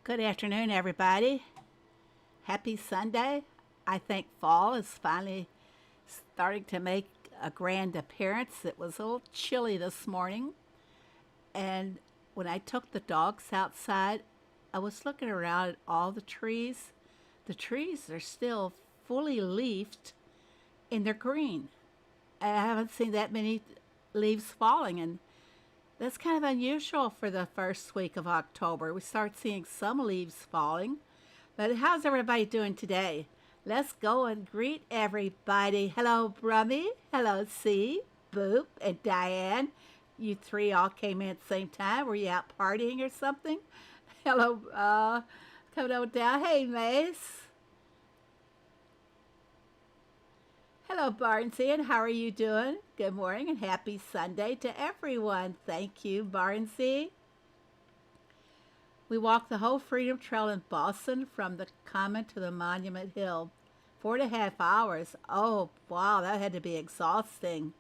Good afternoon, everybody. Happy Sunday. I think fall is finally starting to make a grand appearance. It was a little chilly this morning, and when I took the dogs outside, I was looking around at all the trees. The trees are still fully leafed and they're green. And I haven't seen that many leaves falling, and that's kind of unusual for the first week of October. We start seeing some leaves falling. But how's everybody doing today? Let's go and greet everybody. Hello, Brummy. Hello, C, Boop, and Diane. You three all came in at the same time. Were you out partying or something? Hello, coming on down. Hey, Mace. Hello, Barnsey, and how are you doing? Good morning and happy Sunday to everyone. Thank you, Barnsey. We walked the whole Freedom Trail in Boston from the Common to the Monument Hill. 4.5 hours. Oh, wow, that had to be exhausting.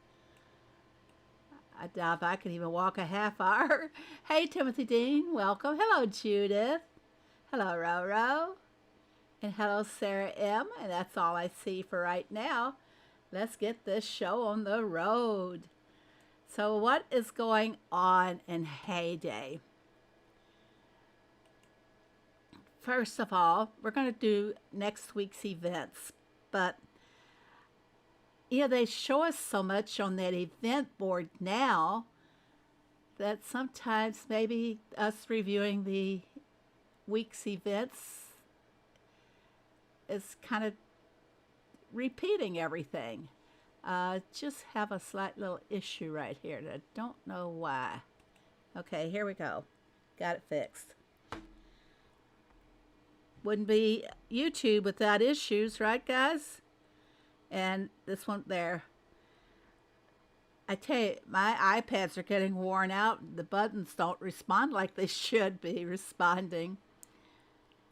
I doubt if I could even walk a half hour. Hey, Timothy Dean, welcome. Hello, Judith. Hello, Roro. And hello, Sarah M. And that's all I see for right now. Let's get this show on the road. So what is going on in Heyday? First of all, we're going to do next week's events. But, they show us so much on that event board now that sometimes maybe us reviewing the week's events is kind of repeating everything. Just have a slight little issue right here and I don't know why. Okay, here we go. Got it fixed. Wouldn't be YouTube without issues, right, guys? And this one there. I tell you, my iPads are getting worn out. The buttons don't respond like they should be responding.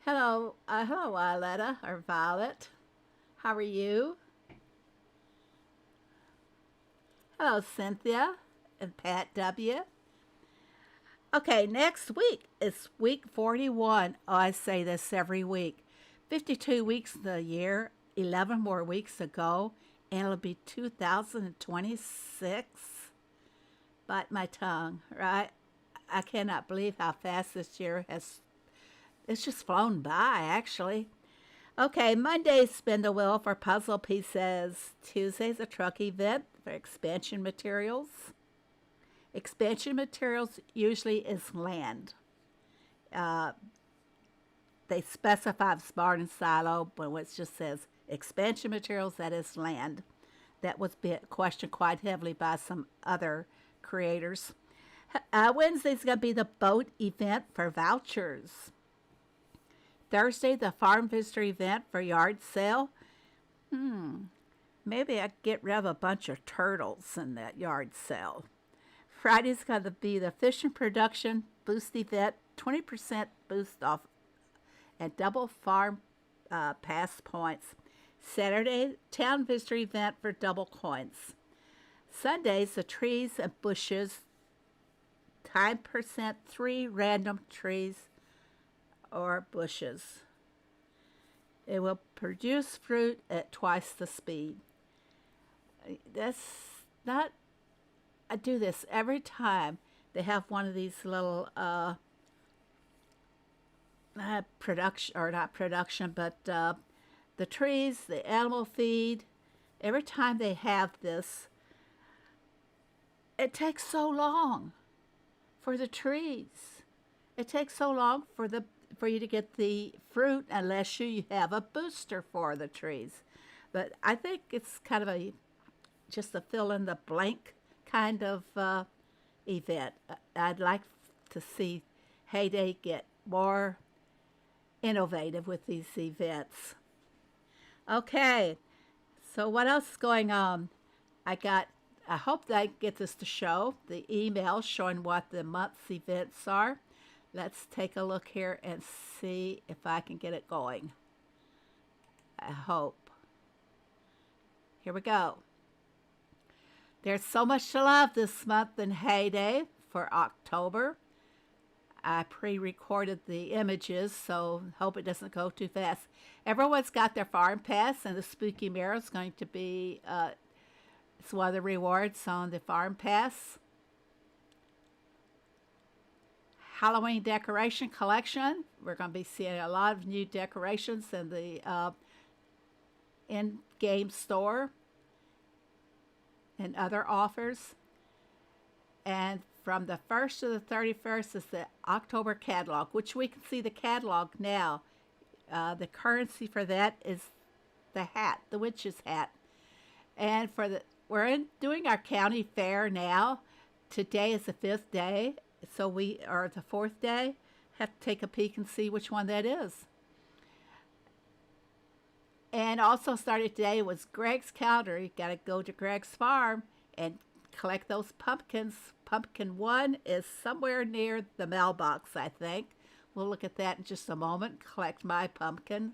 Hello, Violetta or Violet. How are you? Hello, Cynthia and Pat W. Okay, next week is week 41. Oh, I say this every week. 52 weeks in the year, 11 more weeks to go, and it'll be 2026. Bite my tongue, right? I cannot believe how fast this year it's just flown by, actually. Okay, Monday's spin the wheel for puzzle pieces. Tuesday's a truck event for expansion materials. Expansion materials usually is land. They specify smart and silo, but when it just says expansion materials, that is land. That was questioned quite heavily by some other creators. Wednesday's going to be the boat event for vouchers. Thursday, the farm visitor event for yard sale. Maybe I could get rid of a bunch of turtles in that yard sale. Friday's going to be the fish and production boost event, 20% boost off and double farm pass points. Saturday, town visitor event for double coins. Sunday's the trees and bushes, time percent 3 random trees or bushes. It will produce fruit at twice the speed. That's not, I do this every time they have one of these little production, or not production, but the trees, the animal feed. Every time they have this, it takes so long for the trees. It takes so long for you to get the fruit unless you have a booster for the trees. But I think it's kind of just a fill in the blank kind of event. I'd like to see Heyday get more innovative with these events. Okay, so what else is going on? I hope that I get this to show, the email showing what the month's events are. Let's take a look here and see if I can get it going. I hope. Here we go. There's so much to love this month in Heyday for October. I pre-recorded the images, so hope it doesn't go too fast. Everyone's got their farm pass, and the spooky mirror is going to be it's one of the rewards on the farm pass. Halloween decoration collection. We're going to be seeing a lot of new decorations in the in-game store and other offers. And from the 1st to the 31st is the October catalog, which we can see the catalog now. The currency for that is the hat, the witch's hat. And we're doing our county fair now. Today is the 5th day, so we are the 4th day. Have to take a peek and see which one that is. And also started today was Greg's calendar. You got to go to Greg's farm and collect those pumpkins. Pumpkin 1 is somewhere near the mailbox, I think. We'll look at that in just a moment. Collect my pumpkin.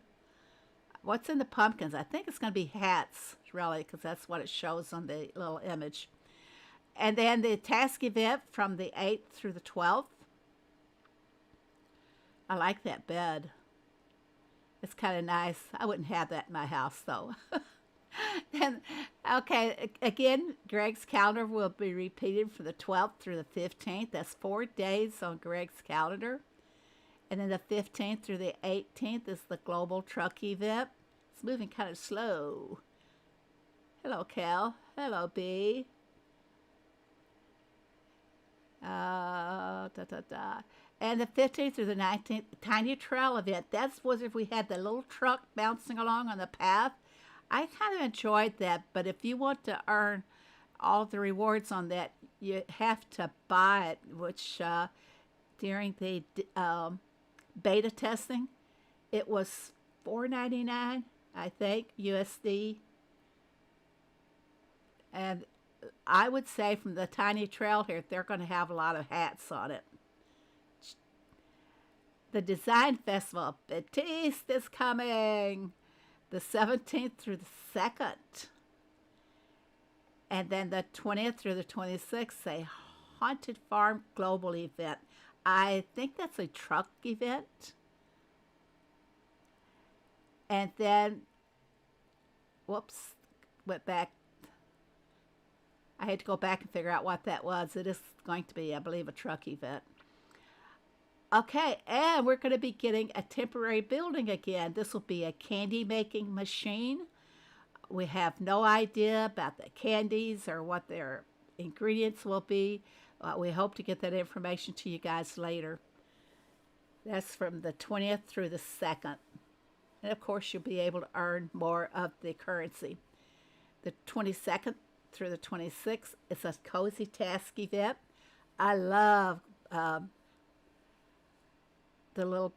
What's in the pumpkins? I think it's going to be hats, really, because that's what it shows on the little image. And then the task event from the 8th through the 12th. I like that bed. It's kind of nice. I wouldn't have that in my house, though. And, okay, again, Greg's calendar will be repeated from the 12th through the 15th. That's 4 days on Greg's calendar. And then the 15th through the 18th is the global truck event. It's moving kind of slow. Hello, Cal. Hello, B. And the 15th through the 19th, Tiny Trail event. That was if we had the little truck bouncing along on the path. I kind of enjoyed that, but if you want to earn all the rewards on that, you have to buy it, which during the beta testing, it was $4.99, I think, USD. And I would say from the Tiny Trail here, they're going to have a lot of hats on it. The Design Festival, Batiste is coming. The 17th through the 2nd. And then the 20th through the 26th, a Haunted Farm Global event. I think that's a truck event. And then, whoops, went back. I had to go back and figure out what that was. It is going to be, I believe, a truck event. Okay, and we're going to be getting a temporary building again. This will be a candy making machine. We have no idea about the candies or what their ingredients will be. We hope to get that information to you guys later. That's from the 20th through the 2nd. And of course, you'll be able to earn more of the currency. The 22nd through the 26th is a cozy task event. I love the little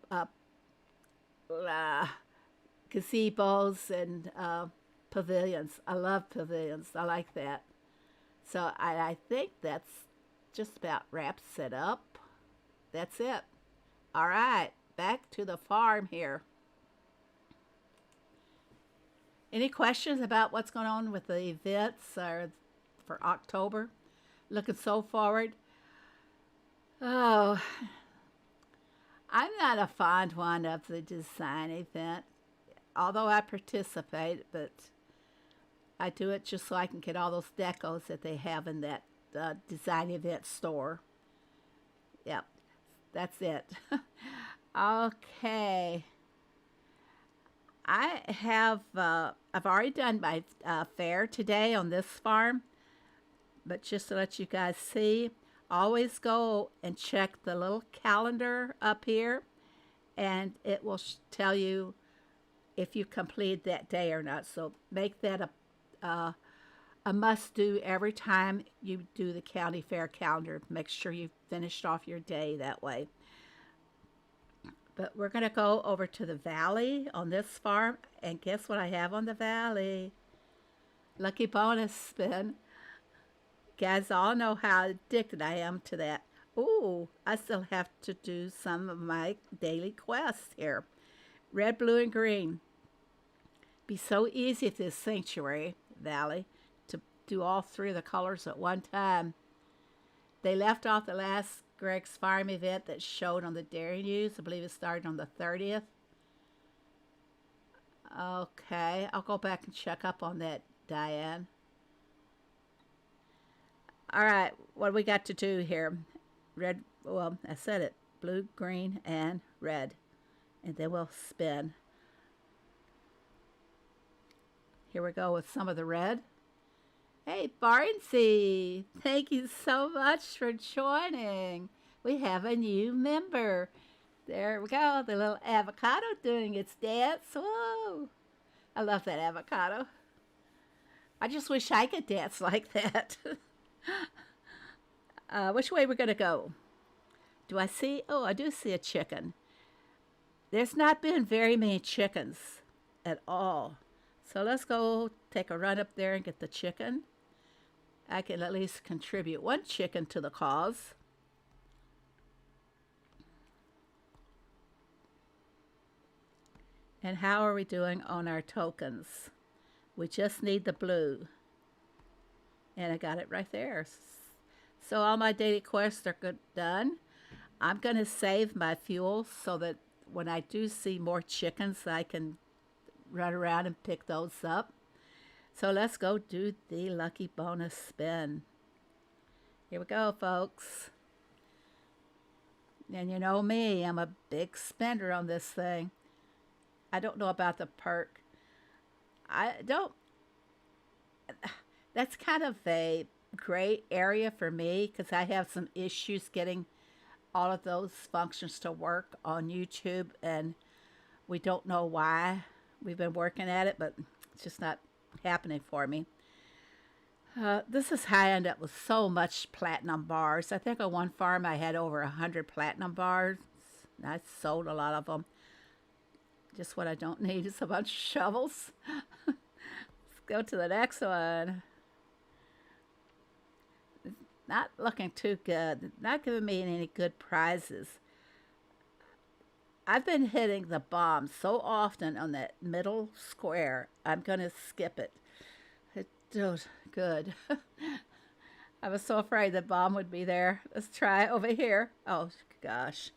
gazebos and pavilions. I love pavilions. I like that. So I think that's just about wraps it up. That's it. All right, back to the farm here. Any questions about what's going on with the events or for October? Looking so forward. Oh, I'm not a fond one of the design event, although I participate, but I do it just so I can get all those decos that they have in that design event store. Yep, that's it. Okay. I've already done my fair today on this farm, but just to let you guys see, always go and check the little calendar up here, and it will tell you if you completed that day or not. So make that a must-do every time you do the county fair calendar. Make sure you've finished off your day that way. But we're going to go over to the valley on this farm, and guess what I have on the valley? Lucky bonus spin. Guys all know how addicted I am to that. Ooh, I still have to do some of my daily quests here. Red, blue, and green. Be so easy at this sanctuary valley to do all three of the colors at one time. They left off the last Greg's farm event that showed on the Dairy News. I believe it started on the 30th. Okay, I'll go back and check up on that, Diane. All right, what do we got to do here? Red, well, I said it. Blue, green, and red. And then we'll spin. Here we go with some of the red. Hey, Barnsey, thank you so much for joining. We have a new member. There we go, the little avocado doing its dance. Whoa! I love that avocado. I just wish I could dance like that. Which way we're going to go? Do I see? Oh, I do see a chicken. There's not been very many chickens at all. So let's go take a run up there and get the chicken. I can at least contribute one chicken to the cause. And how are we doing on our tokens? We just need the blue. And I got it right there. So all my daily quests are done. I'm going to save my fuel so that when I do see more chickens, I can run around and pick those up. So let's go do the lucky bonus spin. Here we go, folks. And you know me, I'm a big spender on this thing. I don't know about the perk. That's kind of a gray area for me because I have some issues getting all of those functions to work on YouTube, and we don't know why. We've been working at it, but it's just not happening for me. This is how I end up with so much platinum bars. I think on one farm I had over 100 platinum bars. I sold a lot of them. Just what I don't need is a bunch of shovels. Let's go to the next one. Not looking too good. Not giving me any good prizes. I've been hitting the bomb so often on that middle square. I'm going to skip it. Good. I was so afraid the bomb would be there. Let's try over here. Oh, gosh.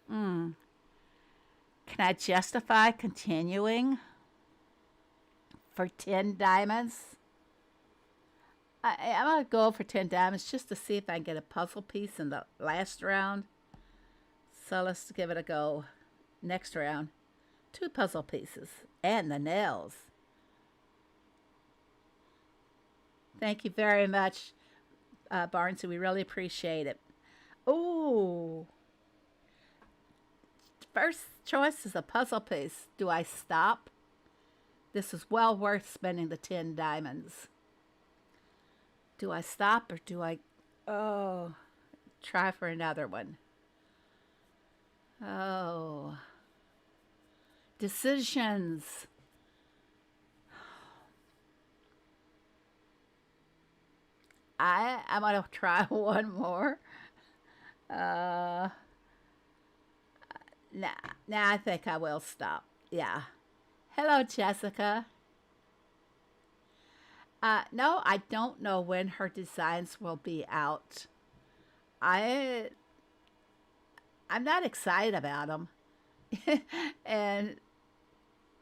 Can I justify continuing for 10 diamonds? I'm going to go for 10 diamonds just to see if I can get a puzzle piece in the last round. So let's give it a go. Next round. 2 puzzle pieces. And the nails. Thank you very much, Barnes. We really appreciate it. Ooh. First choice is a puzzle piece. Do I stop? This is well worth spending the 10 diamonds. Do I stop or do I try for another one? Oh. Decisions. I'm going to try one more. Nah, I think I will stop. Yeah. Hello, Jessica. No, I don't know when her designs will be out. I'm not excited about them. And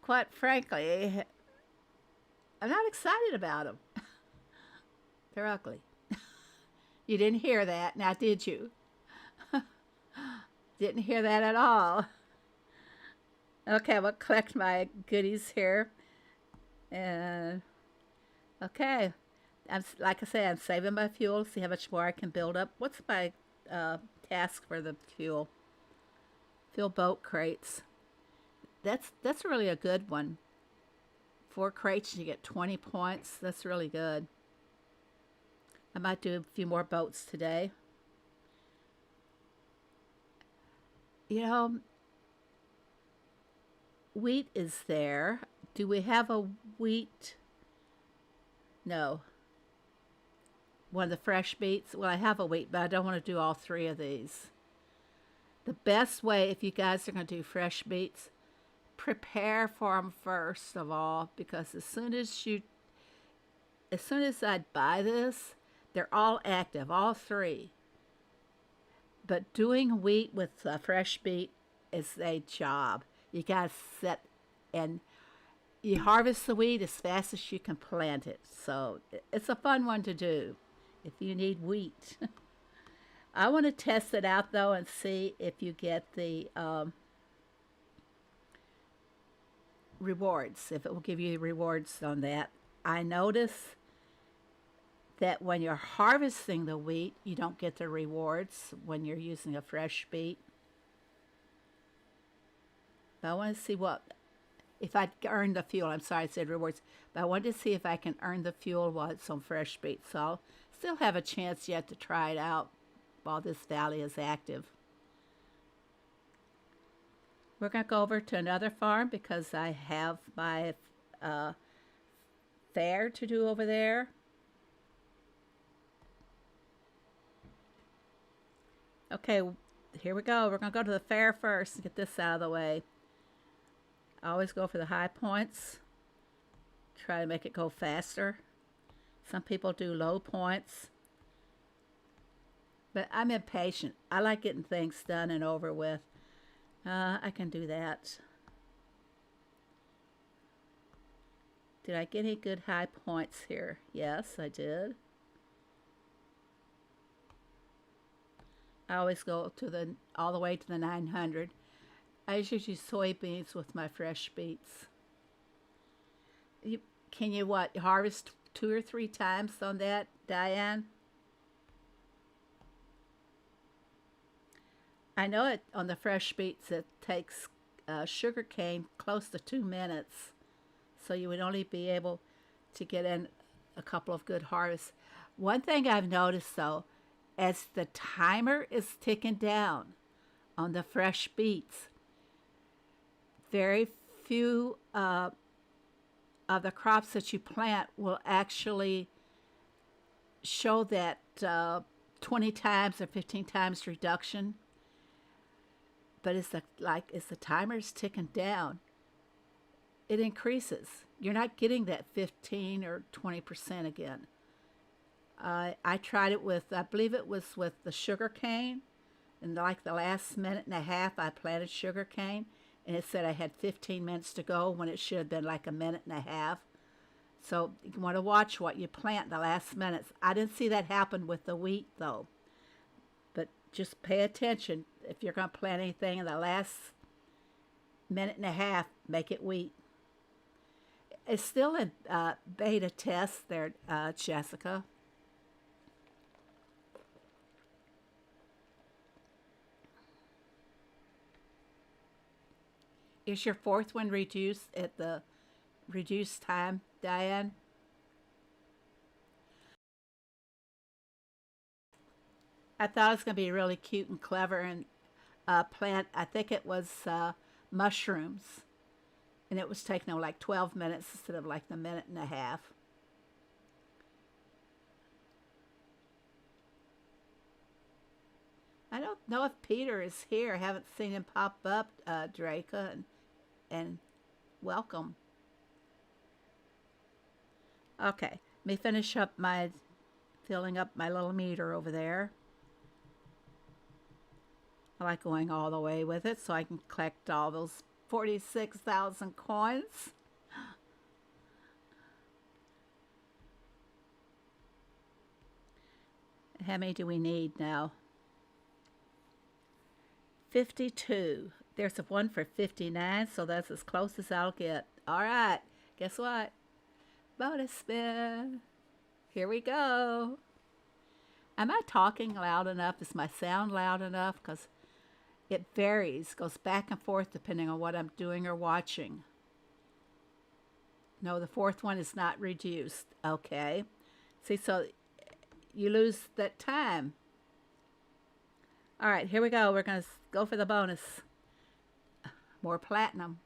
quite frankly, I'm not excited about them. They're ugly. You didn't hear that, now did you? Didn't hear that at all. Okay, I'm going to collect my goodies here. And okay. Like I said, I'm saving my fuel, see how much more I can build up. What's my task for the fuel? Fill boat crates. That's really a good one. 4 crates, you get 20 points. That's really good. I might do a few more boats today. You know, wheat is there. Do we have a wheat? No. One of the fresh beets? Well, I have a wheat, but I don't want to do all 3 of these. The best way, if you guys are going to do fresh beets, prepare for them first of all, because as soon as I buy this, they're all active, all 3. But doing wheat with fresh beet is a job. You got to sit and you harvest the wheat as fast as you can plant it. So it's a fun one to do if you need wheat. I want to test it out though and see if you get the rewards, if it will give you rewards on that. I notice that when you're harvesting the wheat, you don't get the rewards when you're using a fresh beet. But I want to see if I earn the fuel. I'm sorry I said rewards, but I wanted to see if I can earn the fuel while it's on fresh beet. So I'll still have a chance yet to try it out while this valley is active. We're going to go over to another farm because I have my fair to do over there. Okay, here we go. We're going to go to the fair first and get this out of the way. I always go for the high points. Try to make it go faster. Some people do low points. But I'm impatient. I like getting things done and over with. I can do that. Did I get any good high points here? Yes, I did. I always go to all the way to the 900. I usually use soybeans with my fresh beets. Can you harvest 2 or 3 times on that, Diane? I know it on the fresh beets it takes sugar cane close to 2 minutes, so you would only be able to get in a couple of good harvests. One thing I've noticed though, as the timer is ticking down on the fresh beets, very few of the crops that you plant will actually show that 20 times or 15 times reduction. But as the timer's ticking down, it increases. You're not getting that 15 or 20% again. I tried it with, I believe it was with the sugar cane. And like the last minute and a half, I planted sugar cane. And it said I had 15 minutes to go when it should have been like a minute and a half. So you want to watch what you plant in the last minutes. I didn't see that happen with the wheat though. But just pay attention. If you're going to plant anything in the last minute and a half, make it wheat. It's still a beta test there, Jessica. Is your 4th one reduced at the reduced time, Diane? I thought it was going to be really cute and clever and plant. I think it was mushrooms. And it was taking them like 12 minutes instead of like the minute and a half. I don't know if Peter is here. I haven't seen him pop up, Draca, and welcome. Okay, let me finish up filling up my little meter over there. I like going all the way with it so I can collect all those 46,000 coins. How many do we need now? 52. There's a one for 59, so that's as close as I'll get. All right, guess what? Bonus spin. Here we go. Am I talking loud enough? Is my sound loud enough? Because it varies, goes back and forth depending on what I'm doing or watching. No, the 4th one is not reduced. Okay. See, so you lose that time. All right, here we go. We're going to go for the bonus. More platinum.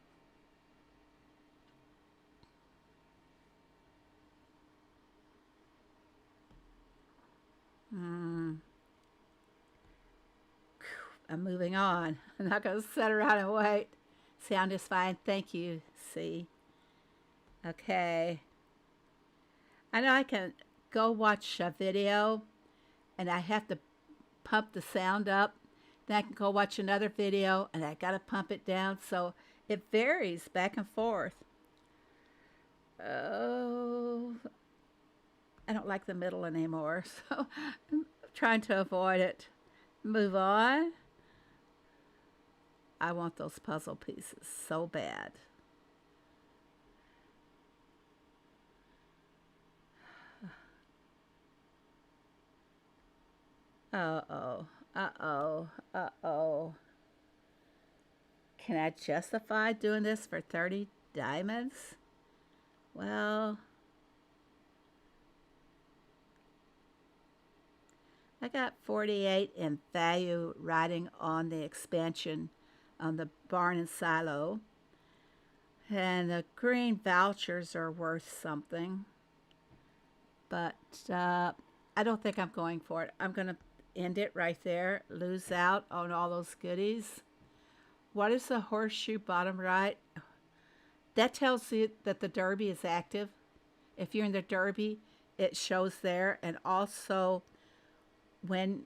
I'm moving on. I'm not going to sit around and wait. Sound is fine. Thank you. See. Okay. I know I can go watch a video and I have to pump the sound up. then I can go watch another video, and I gotta pump it down. So it varies back and forth. Oh, I don't like the middle anymore, so I'm trying to avoid it. Move on. I want those puzzle pieces so bad. Uh-oh. Uh-oh. Uh-oh. Can I justify doing this for 30 diamonds? Well, I got 48 in value riding on the expansion on the barn and silo. And the green vouchers are worth something. But I don't think I'm going for it. I'm going to end it right there. Lose out on all those goodies. What is the horseshoe bottom right? That tells you that the derby is active. If you're in the derby, it shows there. And also when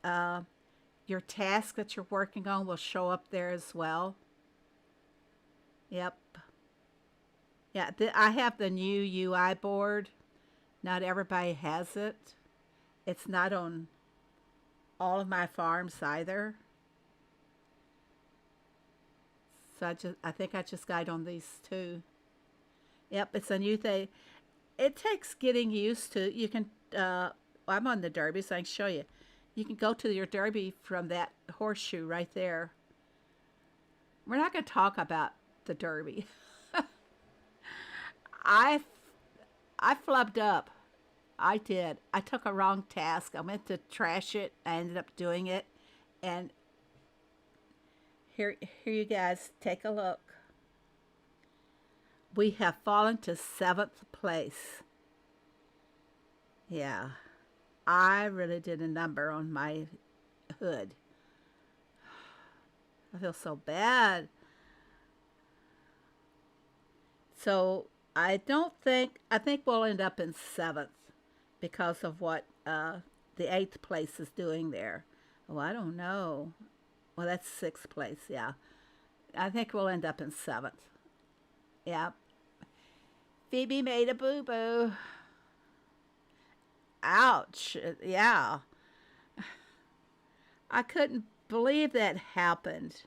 your task that you're working on will show up there as well. Yep. Yeah, I have the new UI board. Not everybody has it. It's not on all of my farms either. So I think I just got on these two. Yep, it's a new thing. It takes getting used to. You can, I'm on the derby, so I can show you. You can go to your derby from that horseshoe right there. We're not going to talk about the derby. I flubbed up. I did. I took a wrong task. I meant to trash it. I ended up doing it. And here you guys, take a look. We have fallen to 7th place. Yeah. I really did a number on my hood. I feel so bad. So I think we'll end up in 7th because of what the 8th place is doing there. Oh, I don't know. Well, that's 6th place, yeah. I think we'll end up in 7th. Yeah. Phoebe made a boo-boo. Ouch. Yeah. I couldn't believe that happened.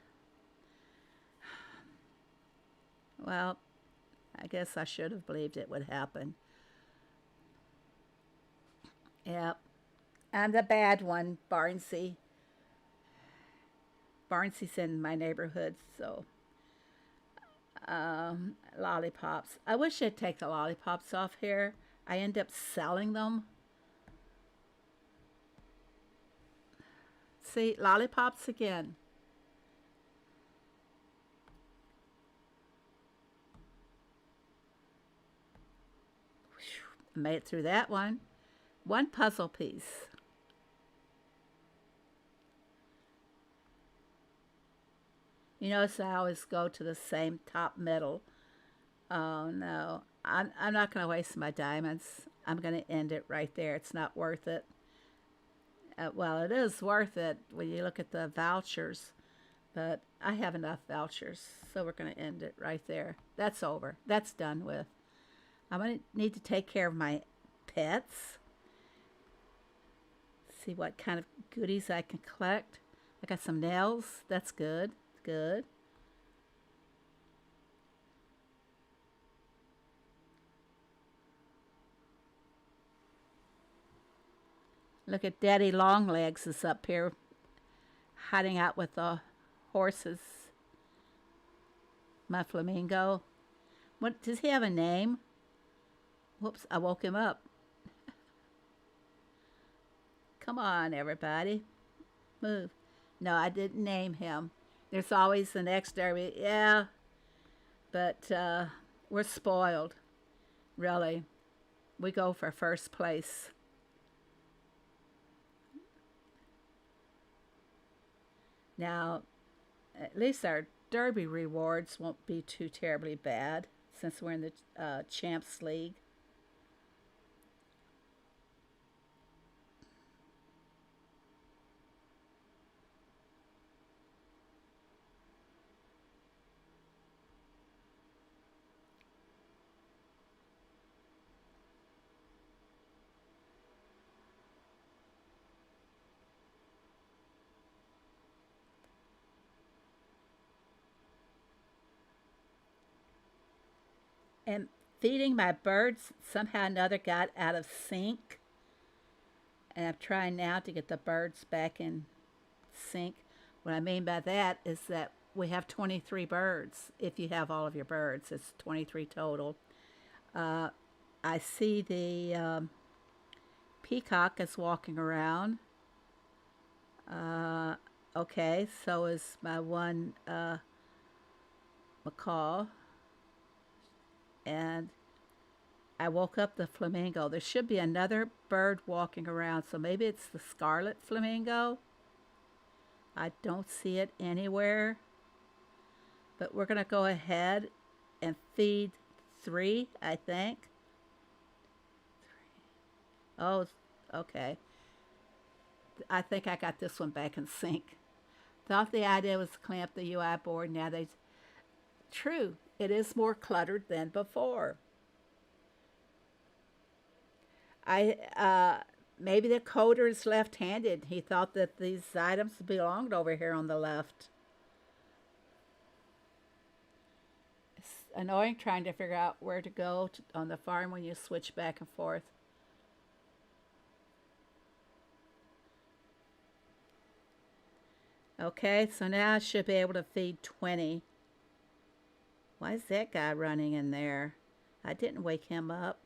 Well, I guess I should have believed it would happen. Yep. I'm the bad one, Barnsey. Barnsey's in my neighborhood, so lollipops. I wish I'd take the lollipops off here. I end up selling them. See, lollipops again. Whew, made it through that one. One puzzle piece. You notice I always go to the same top middle. Oh no, I'm not going to waste my diamonds. I'm going to end it right there. It's not worth it. Well, it is worth it when you look at the vouchers, but I have enough vouchers, so we're going to end it right there. That's over. That's done with. I'm going to need to take care of my pets. See what kind of goodies I can collect. I got some nails. That's good. Good. Look at Daddy Longlegs is up here hiding out with the horses. My flamingo. What does he have a name? Whoops, I woke him up. Come on, everybody. Move. No, I didn't name him. There's always the next derby. Yeah, but we're spoiled. Really. We go for first place. Now, at least our derby rewards won't be too terribly bad since we're in the Champs League. And feeding my birds somehow or another got out of sync. And I'm trying now to get the birds back in sync. What I mean by that is that we have 23 birds. If you have all of your birds, it's 23 total. Uh, I see the peacock is walking around. Uh, okay, so is my one macaw. And I woke up the flamingo. There should be another bird walking around, so maybe it's the scarlet flamingo. I don't see it anywhere. But we're going to go ahead and feed 3, I think. Oh, okay. I think I got this one back in sync. Thought the idea was to clamp the UI board. Now they... True, it is more cluttered than before. Maybe the coder is left-handed. He thought that these items belonged over here on the left. It's annoying trying to figure out where to go on the farm when you switch back and forth. Okay, so now I should be able to feed 20. Why is that guy running in there? I didn't wake him up.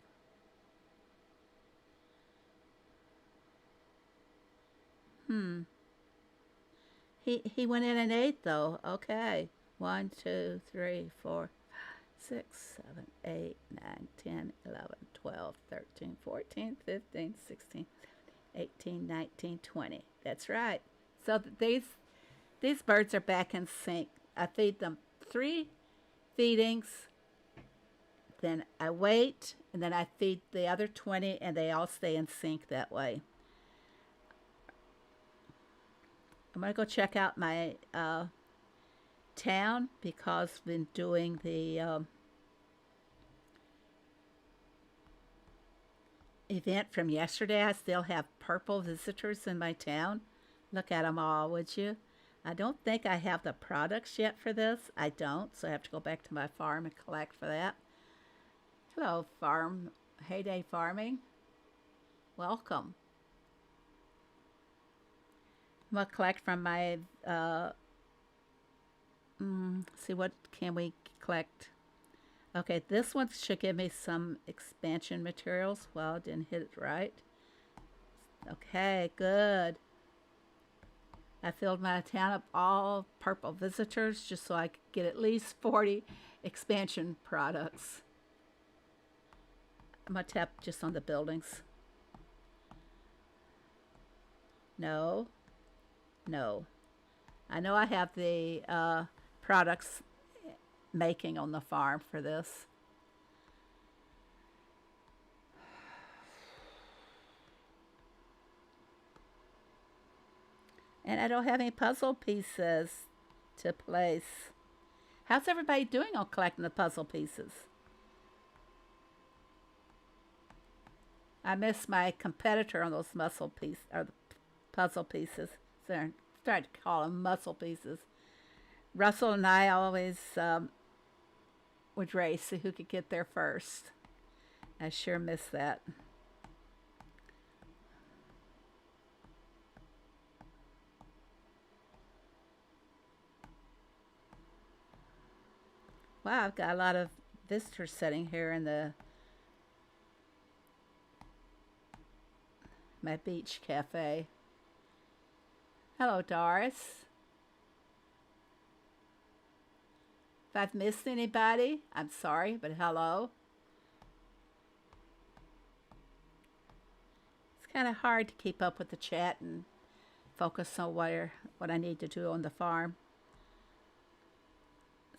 He went in and ate though. Okay. 1, 2, 3, 4, 6, 7, 8, 9, 10, 11, 12, 13, 14, 15, 16, 18, 19, 20. That's right. So these birds are back in sync. I feed them 3 feedings, then I wait, and then I feed the other 20, and they all stay in sync that way. I'm going to go check out my town because I've been doing the event from yesterday. I still have purple visitors in my town. Look at them all, would you? I don't think I have the products yet for this. I don't, so I have to go back to my farm and collect for that. Hello, farm. Heyday Farming. Welcome. I'm going to collect from my, see what can we collect. Okay, this one should give me some expansion materials. Well, I didn't hit it right. Okay, good. I filled my town up all purple visitors just so I could get at least 40 expansion products. I'm going to tap just on the buildings. No. No. I know I have the products making on the farm for this. And I don't have any puzzle pieces to place. How's everybody doing on collecting the puzzle pieces? I miss my competitor on those puzzle pieces. So I'm trying to call them muscle pieces. Russell and I always would race, see who could get there first. I sure miss that. Wow, I've got a lot of visitors sitting here in my beach cafe. Hello, Doris. If I've missed anybody, I'm sorry, but hello. It's kind of hard to keep up with the chat and focus on what I need to do on the farm.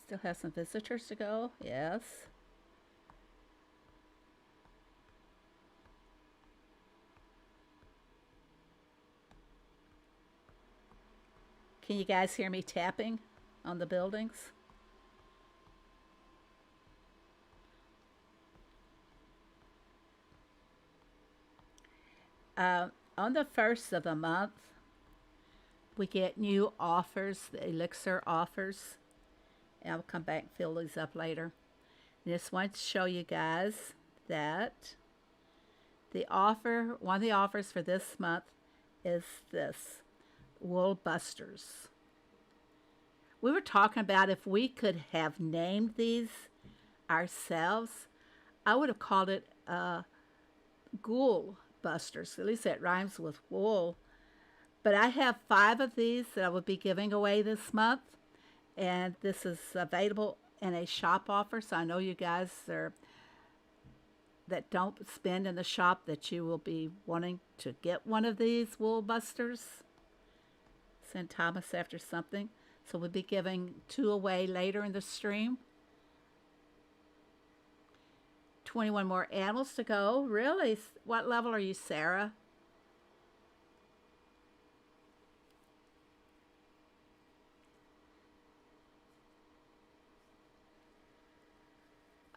Still have some visitors to go, yes. Can you guys hear me tapping on the buildings? On the 1st of the month, we get new offers, the elixir offers. And I'll come back and fill these up later. I just wanted to show you guys that one of the offers for this month is this Wool Busters. We were talking about if we could have named these ourselves, I would have called it Ghoul Busters. At least it rhymes with wool. But I have 5 of these that I will be giving away this month, and this is available in a shop offer. So I know you guys that don't spend in the shop that you will be wanting to get one of these Wool Busters. Send Thomas after something. So we'll be giving 2 away later in the stream. 21 more animals to go. Really? What level are you, Sarah?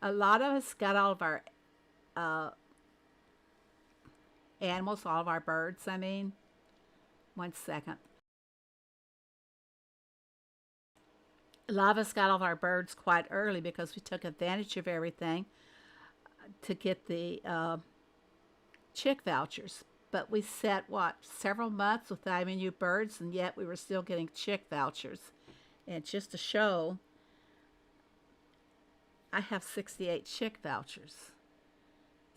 A lot of us got all of our animals, all of our birds, I mean. 1 second. A lot of us got all of our birds quite early because we took advantage of everything to get the chick vouchers. But we sat, several months without any new birds, and yet we were still getting chick vouchers. And just to show, I have 68 chick vouchers.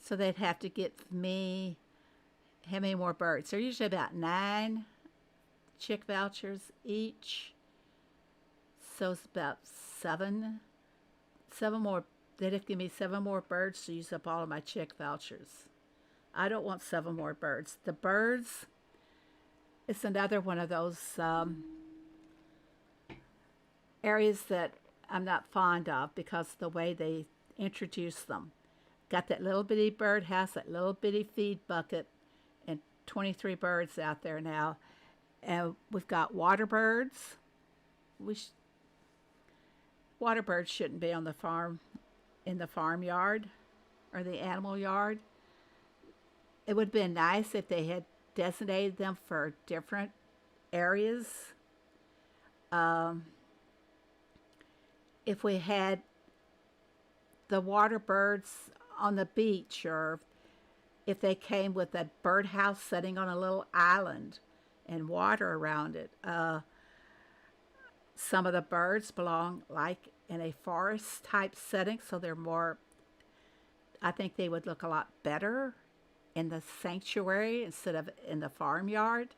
So they'd have to get me, how many more birds? They're usually about 9 chick vouchers each. So it's about 7 more. They'd have to give me 7 more birds to use up all of my chick vouchers. I don't want 7 more birds. The birds, it's another one of those areas that I'm not fond of because of the way they introduce them. Got that little bitty birdhouse, that little bitty feed bucket, and 23 birds out there now. And we've got water birds. Water birds shouldn't be on the farm, in the farmyard or the animal yard. It would have been nice if they had designated them for different areas. If we had the water birds on the beach, or if they came with a birdhouse sitting on a little island and water around it. Some of the birds belong like in a forest type setting, so they're more, I think they would look a lot better in the sanctuary instead of in the farmyard.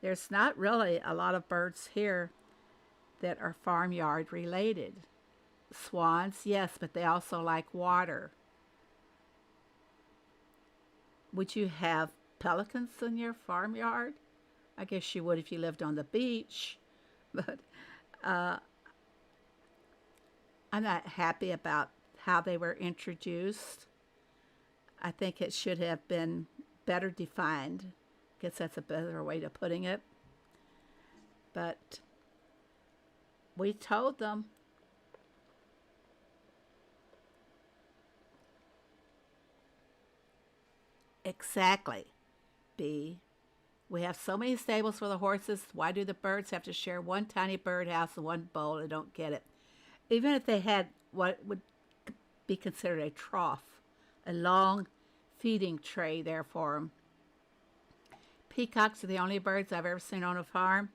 There's not really a lot of birds here that are farmyard related. Swans, yes, but they also like water. Would you have pelicans in your farmyard? I guess you would if you lived on the beach, but I'm not happy about how they were introduced. I think it should have been better defined. I guess that's a better way of putting it. But we told them. Exactly, B. We have so many stables for the horses. Why do the birds have to share one tiny birdhouse and one bowl? I don't get it. Even if they had what would be considered a trough, a long feeding tray there for them. Peacocks are the only birds I've ever seen on a farm.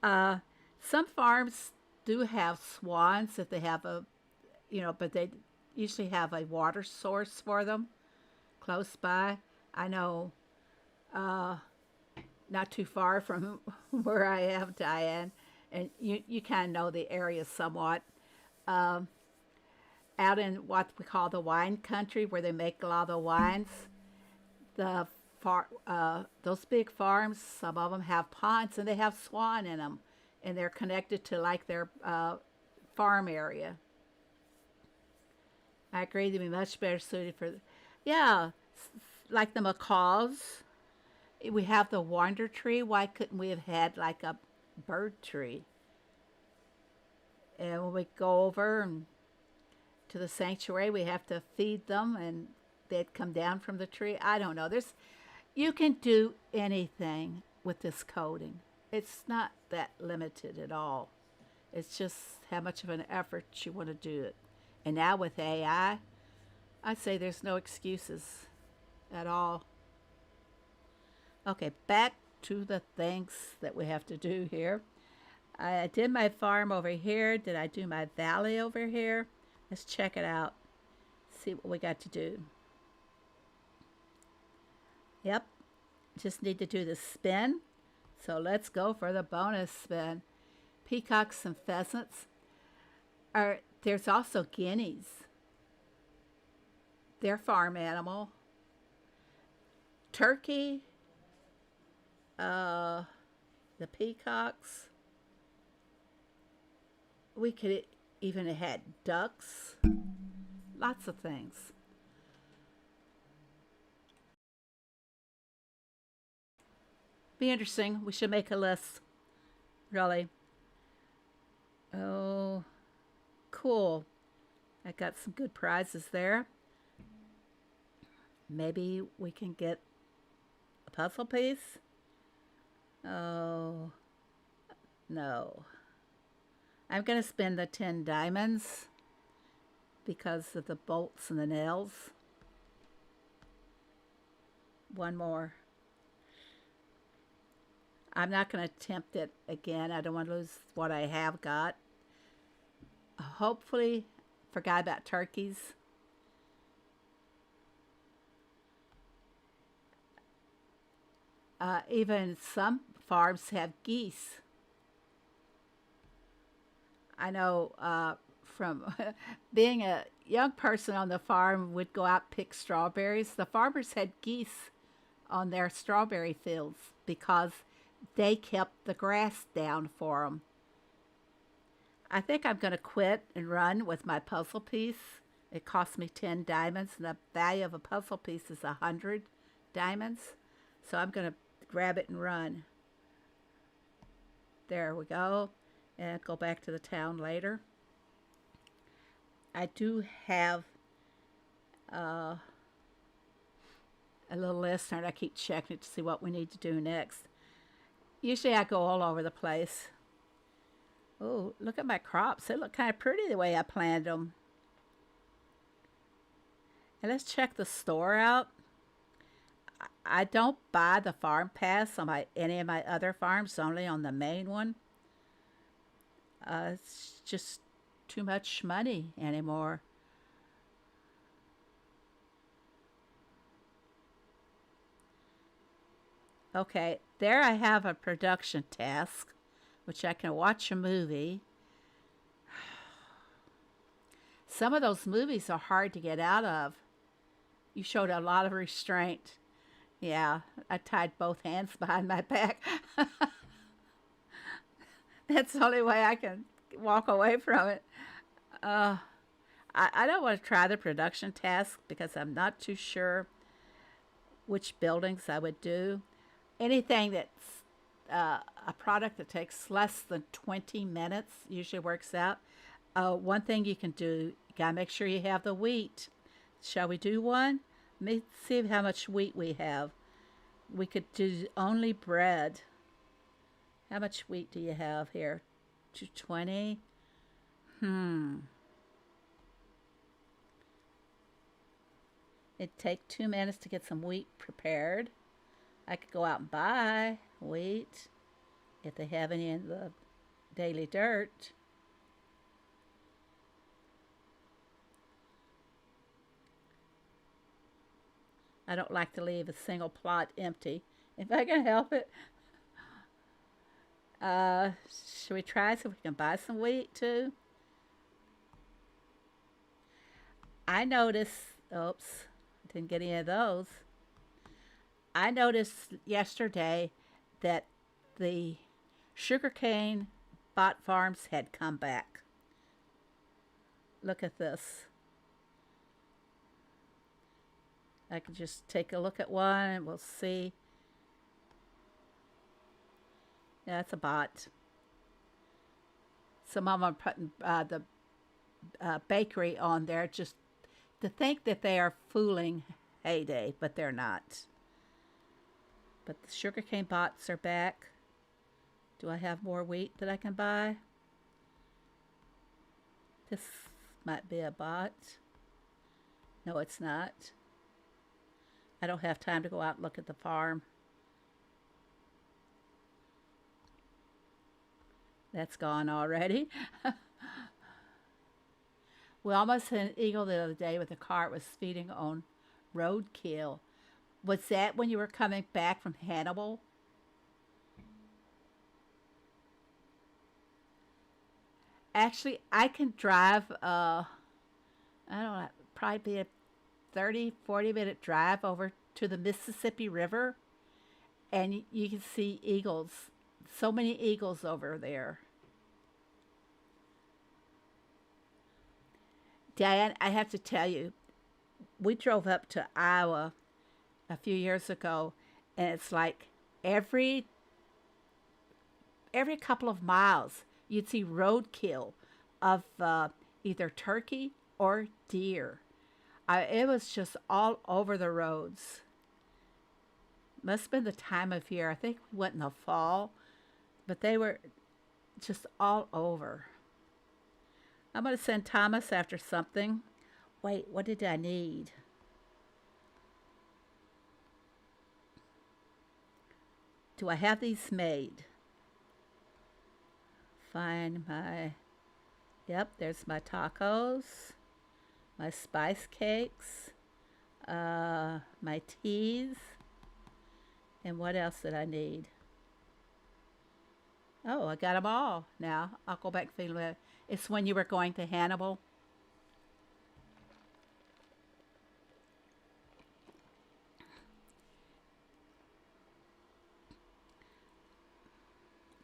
Some farms do have swans if they have but they usually have a water source for them close by. I know not too far from where I am, Diane, and you kind of know the area somewhat. Out in what we call the wine country, where they make a lot of the wines, those big farms, some of them have ponds and they have swan in them, and they're connected to like their farm area. I agree, they'd be much better suited for, yeah, like the macaws. We have the wonder tree. Why couldn't we have had like a bird tree? And when we go over and to the sanctuary, we have to feed them, and they'd come down from the tree. I don't know. You can do anything with this coding. It's not that limited at all. It's just how much of an effort you want to do it. And now with AI, I say there's no excuses at all. Okay, back to the things that we have to do here. I did my farm over here. Did I do my valley over here? Let's check it out. See what we got to do. Yep, just need to do the spin. So let's go for the bonus spin. Peacocks and pheasants. There's also guineas. They're farm animal. Turkey. The peacocks. We could even have had ducks. Lots of things. Be interesting. We should make a list. Really. Oh, cool. I got some good prizes there. Maybe we can get a puzzle piece. Oh, no. I'm going to spend the 10 diamonds because of the bolts and the nails. One more. I'm not going to attempt it again. I don't want to lose what I have got. Hopefully, forgot about turkeys. Even some farms have geese. I know from being a young person on the farm, would go out pick strawberries. The farmers had geese on their strawberry fields because they kept the grass down for them. I think I'm going to quit and run with my puzzle piece. It cost me 10 diamonds, and the value of a puzzle piece is 100 diamonds. So I'm going to grab it and run. There we go. And go back to the town later. I do have a little list, and I keep checking it to see what we need to do next. Usually I go all over the place. Oh, look at my crops. They look kind of pretty the way I planted them. And let's check the store out. I don't buy the farm pass on any of my other farms, only on the main one. It's just too much money anymore. Okay, there I have a production task, which I can watch a movie. Some of those movies are hard to get out of. You showed a lot of restraint. Yeah, I tied both hands behind my back. That's the only way I can walk away from it. I don't want to try the production task because I'm not too sure which buildings I would do. Anything that's a product that takes less than 20 minutes usually works out. One thing you can do, you gotta make sure you have the wheat. Shall we do one? Let me see how much wheat we have. We could do only bread. How much wheat do you have here? 220? It'd take 2 minutes to get some wheat prepared. I could go out and buy wheat if they have any in the daily dirt. I don't like to leave a single plot empty if I can help it. Should we try so we can buy some wheat too? I noticed, oops, didn't get any of those. I noticed yesterday that the sugarcane bot farms had come back. Look at this. I can just take a look at one and we'll see. Yeah, it's a bot. Some of them are putting the bakery on there just to think that they are fooling Heyday, but they're not. But the sugarcane bots are back. Do I have more wheat that I can buy? This might be a bot. No, it's not. I don't have time to go out and look at the farm. That's gone already. We almost hit an eagle the other day with a car. It was feeding on roadkill. Was that when you were coming back from Hannibal? Actually, I can drive, I don't know, probably be a 30, 40-minute drive over to the Mississippi River, and you can see eagles. So many eagles over there. Diane, I have to tell you, we drove up to Iowa a few years ago, and it's like every every couple of miles you'd see roadkill of either turkey or deer. It was just all over the roads. Must have been the time of year. I think we went in the fall, but they were just all over. I'm going to send Thomas after something. Wait, what did I need? Do I have these made? Find my, yep, there's my tacos, my spice cakes, my teas, and what else did I need? Oh, I got them all now. I'll go back and feel it. It's when you were going to Hannibal.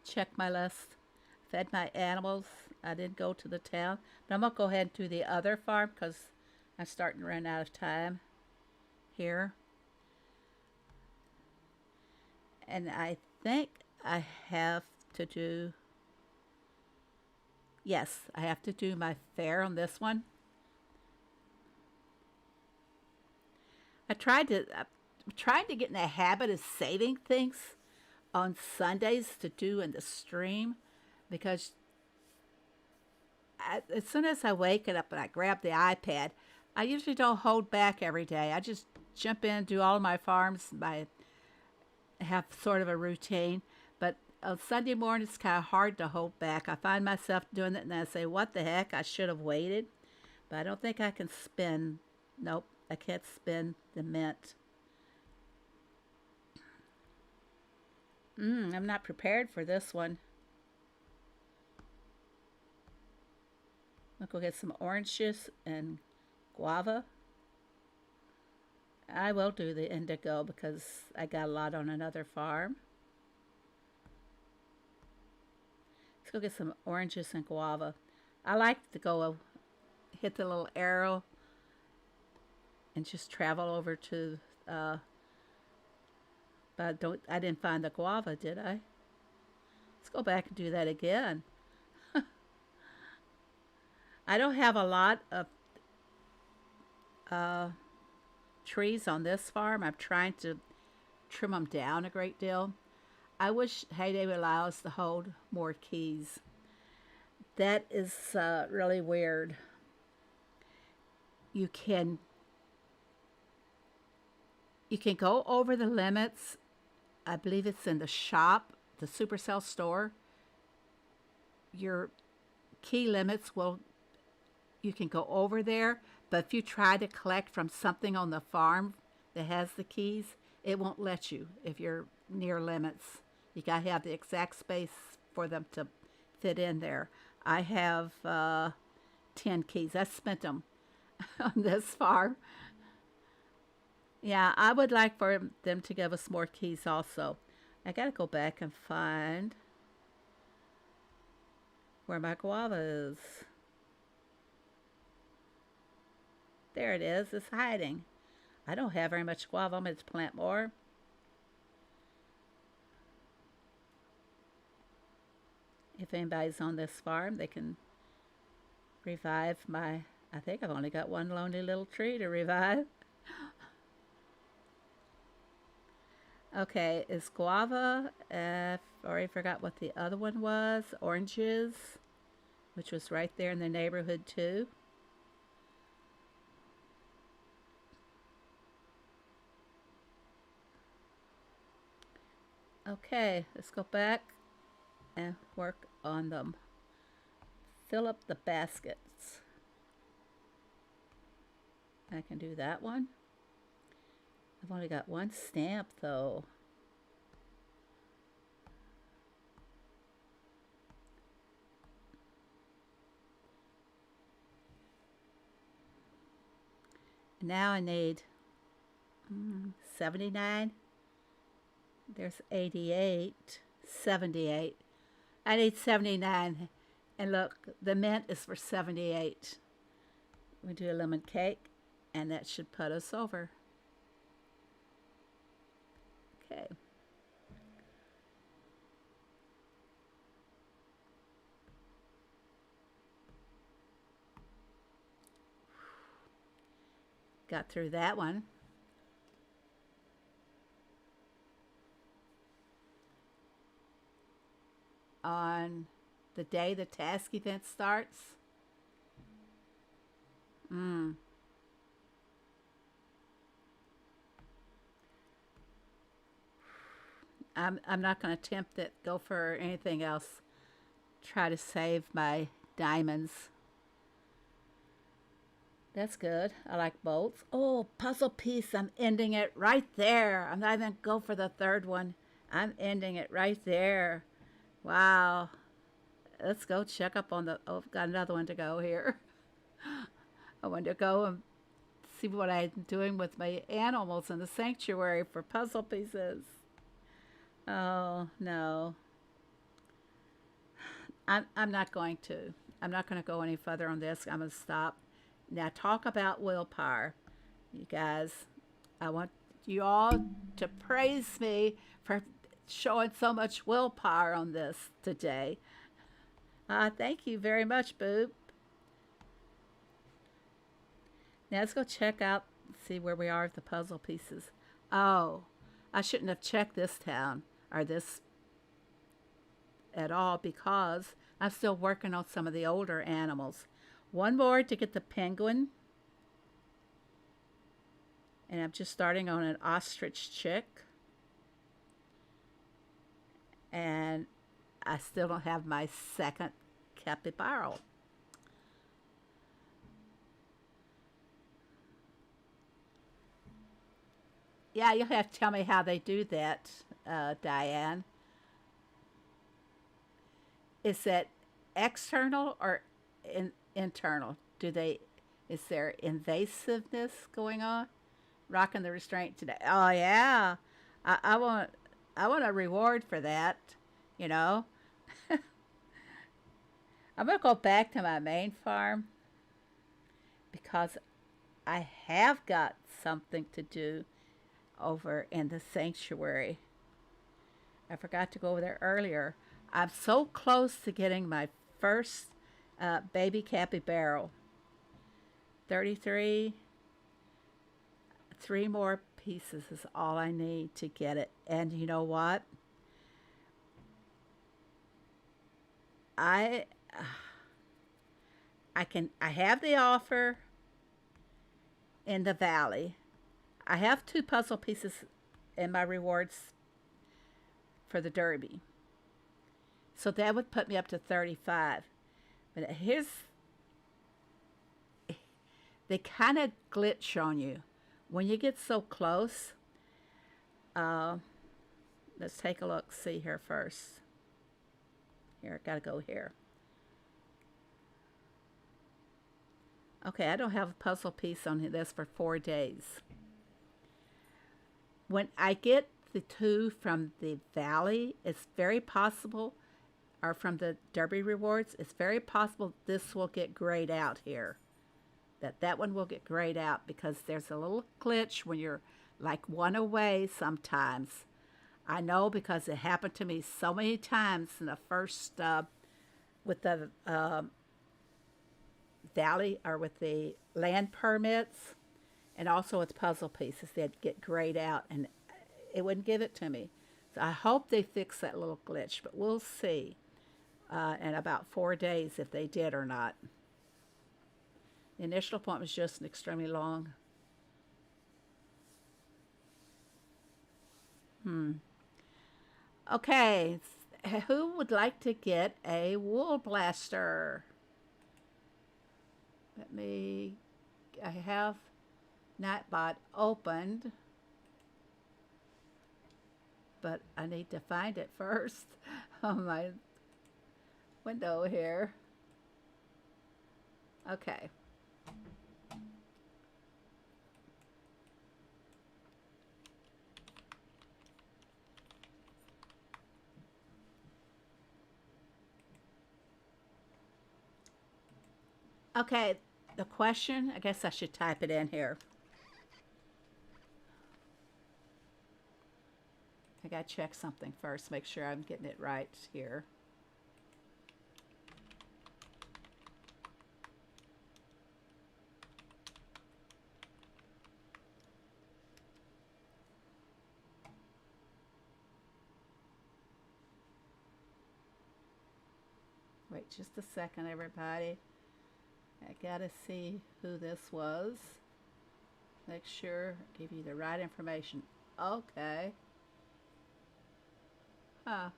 Check my list. Fed my animals. I didn't go to the town. But I'm going to go ahead and do the other farm because I'm starting to run out of time here. And I think I have to do, yes, I have to do my fare on this one. I'm trying to get in the habit of saving things on Sundays to do in the stream, because as soon as I wake it up and I grab the iPad, I usually don't hold back every day. I just jump in, do all of my farms, have sort of a routine. But on Sunday morning, it's kind of hard to hold back. I find myself doing it, and I say, what the heck, I should have waited. But I don't think I can spin. Nope, I can't spin the mint. I'm not prepared for this one. I'll go get some orange juice and guava. I will do the indigo because I got a lot on another farm. Let's go get some oranges and guava. I like to go hit the little arrow and just travel over to, but I didn't find the guava, did I? Let's go back and do that again. I don't have a lot of trees on this farm. I'm trying to trim them down a great deal. I wish Heyday would allow us to hold more keys. That is really weird. You can go over the limits. I believe it's in the shop, the Supercell store. Your key limits you can go over there, but if you try to collect from something on the farm that has the keys, it won't let you if you're near limits. You gotta have the exact space for them to fit in there. I have 10 keys. I spent them on this farm. Yeah, I would like for them to give us more keys also. I gotta go back and find where my guava is. There it is. It's hiding. I don't have very much guava. I'm going to plant more. If anybody's on this farm, they can revive my... I think I've only got one lonely little tree to revive. Okay, it's guava. I already forgot what the other one was. Oranges, which was right there in the neighborhood too. Okay, let's go back and work on them. Fill up the baskets. I can do that one. I've only got one stamp though. Now I need 79. There's 88, 78. I need 79. And look, the mint is for 78. We do a lemon cake, and that should put us over. Okay. Got through that one. On the day the task event starts. I'm not going to attempt it. Go for anything else. Try to save my diamonds. That's good. I like bolts. Oh, puzzle piece. I'm ending it right there. I'm not even go for the third one. I'm ending it right there. Wow. Let's go check up on the... Oh, I've got another one to go here. I want to go and see what I'm doing with my animals in the sanctuary for puzzle pieces. Oh, no. I'm not going to. I'm not going to go any further on this. I'm going to stop. Now, talk about willpower. You guys, I want you all to praise me for showing so much willpower on this today. Thank you very much, Boob. Now, let's go check out, see where we are with the puzzle pieces. Oh, I shouldn't have checked this town or this at all because I'm still working on some of the older animals. One more to get the penguin. And I'm just starting on an ostrich chick. And I still don't have my second capybara. Yeah, you'll have to tell me how they do that, Diane. Is that external or internal? Is there invasiveness going on? Rocking the restraint today. Oh yeah, I, I want I want a reward for that. You know, I'm gonna go back to my main farm because I have got something to do over in the sanctuary. I forgot to go over there earlier. I'm so close to getting my first baby capybara. 33. 3 more pieces is all I need to get it. And you know what? I I have the offer in the valley. I have 2 puzzle pieces in my rewards for the derby. So that would put me up to 35. But here's, they kind of glitch on you. When you get so close, uh, let's take a look, see here first. Here, I gotta go here. Okay, I don't have a puzzle piece on this for 4 days. When I get the 2 from the valley, it's very possible, or from the derby rewards, it's very possible this will get grayed out here. That one will get grayed out because there's a little glitch when you're like one away sometimes. I know because it happened to me so many times in the first with the valley or with the land permits and also with puzzle pieces. They'd get grayed out and it wouldn't give it to me. So I hope they fix that little glitch, but we'll see in about 4 days if they did or not. The initial appointment was just extremely long. Okay, who would like to get a wool blaster? Let me, I have Nightbot opened, but I need to find it first on my window here. Okay. Okay, the question, I guess I should type it in here. I gotta check something first, make sure I'm getting it right here. Wait just a second, everybody. I gotta see who this was. Make sure I give you the right information. Okay. Huh.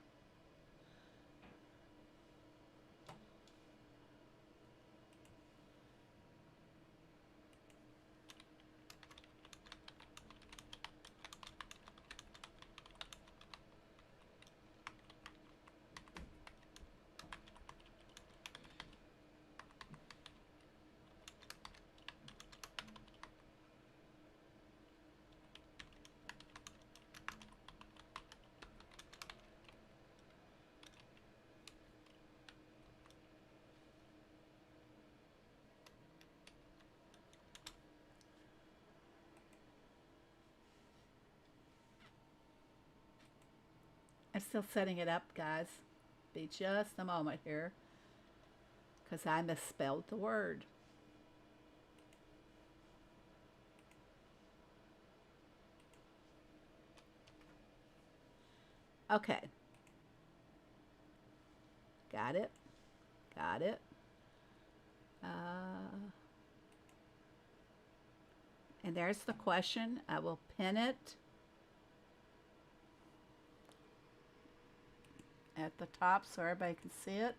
I'm still setting it up, guys. Be just a moment here, because I misspelled the word. Okay. Got it. Got it. And there's the question. I will pin it at the top so everybody can see it.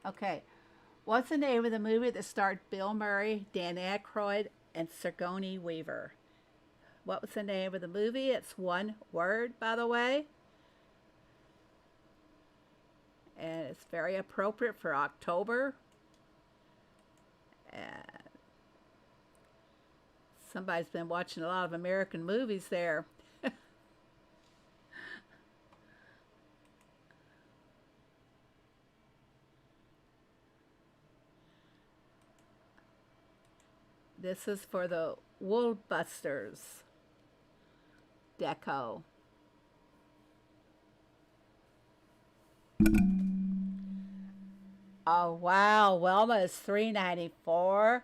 Okay. What's the name of the movie that starred Bill Murray, Dan Aykroyd, and Sigourney Weaver? What was the name of the movie? It's one word, by the way. And it's very appropriate for October. And somebody's been watching a lot of American movies there. This is for the Wool Busters deco. Oh wow, Wilma is $3.94.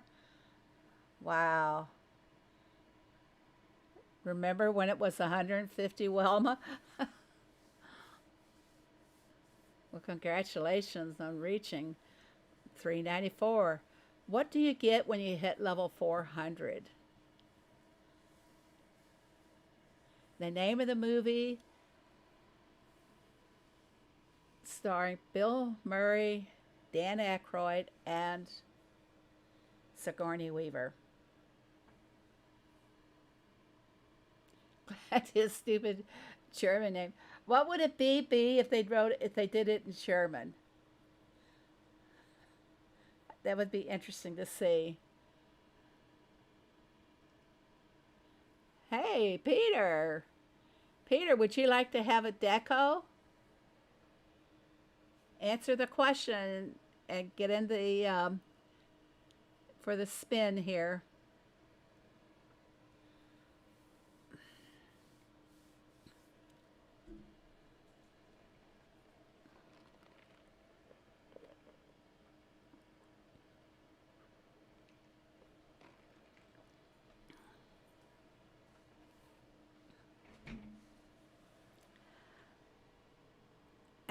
Wow. Remember when it was 150, Wilma? Well, congratulations on reaching $3.94. What do you get when you hit level 400? The name of the movie starring Bill Murray, Dan Aykroyd, and Sigourney Weaver. That's his stupid German name. What would it be if they did it in German? That would be interesting to see. Hey, Peter. Peter, would you like to have a deco? Answer the question and get in the for the spin here.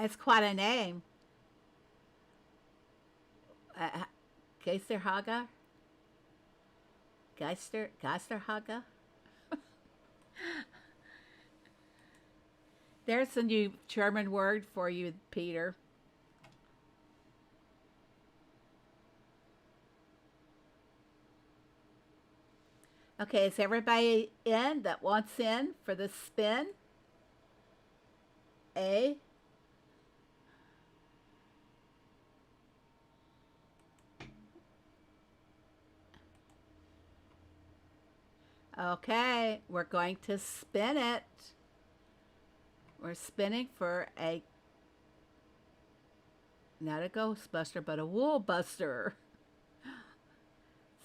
It's quite a name. Uh, Geisterhaga? Geisterhaga? There's a new German word for you, Peter. Okay, is everybody in that wants in for the spin? A. Okay, we're going to spin it. We're spinning for a, not a Ghostbuster, but a Wool Buster.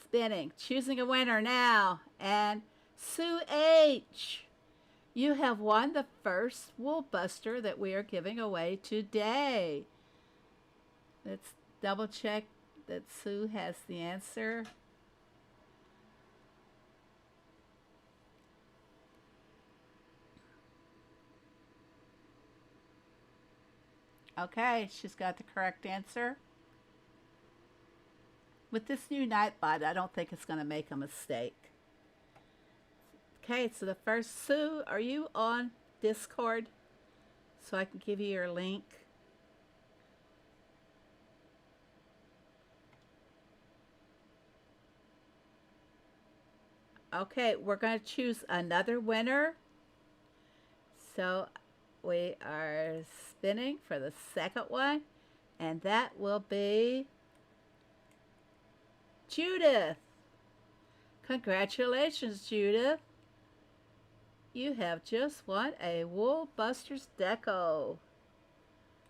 Spinning, choosing a winner now. And Sue H., you have won the first Wool Buster that we are giving away today. Let's double check that Sue has the answer. Okay, she's got the correct answer. With this new Nightbot, I don't think it's going to make a mistake. Okay, so the first, Sue, are you on Discord? So I can give you your link. Okay, we're going to choose another winner. So we are spinning for the second one, and that will be Judith. Congratulations, Judith. You have just won a Wool Busters Deco.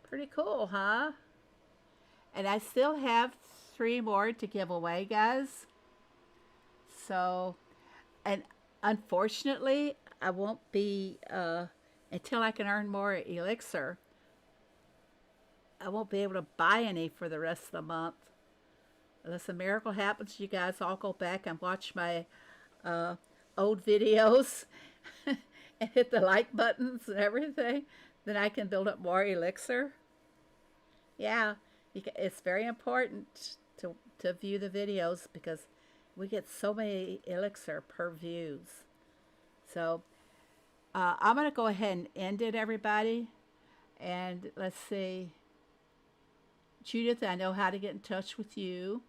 Pretty cool, huh? And I still have 3 more to give away, guys. So, and unfortunately, I won't be, until I can earn more elixir, I won't be able to buy any for the rest of the month. Unless a miracle happens, you guys all go back and watch my old videos and hit the like buttons and everything, then I can build up more elixir. Yeah, it's very important to view the videos because we get so many elixir per views. So I'm going to go ahead and end it, everybody. And let's see. Judith, I know how to get in touch with you.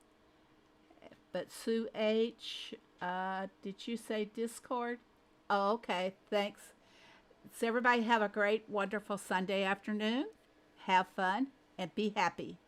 But Sue H., did you say Discord? Oh, okay. Thanks. So everybody have a great, wonderful Sunday afternoon. Have fun and be happy.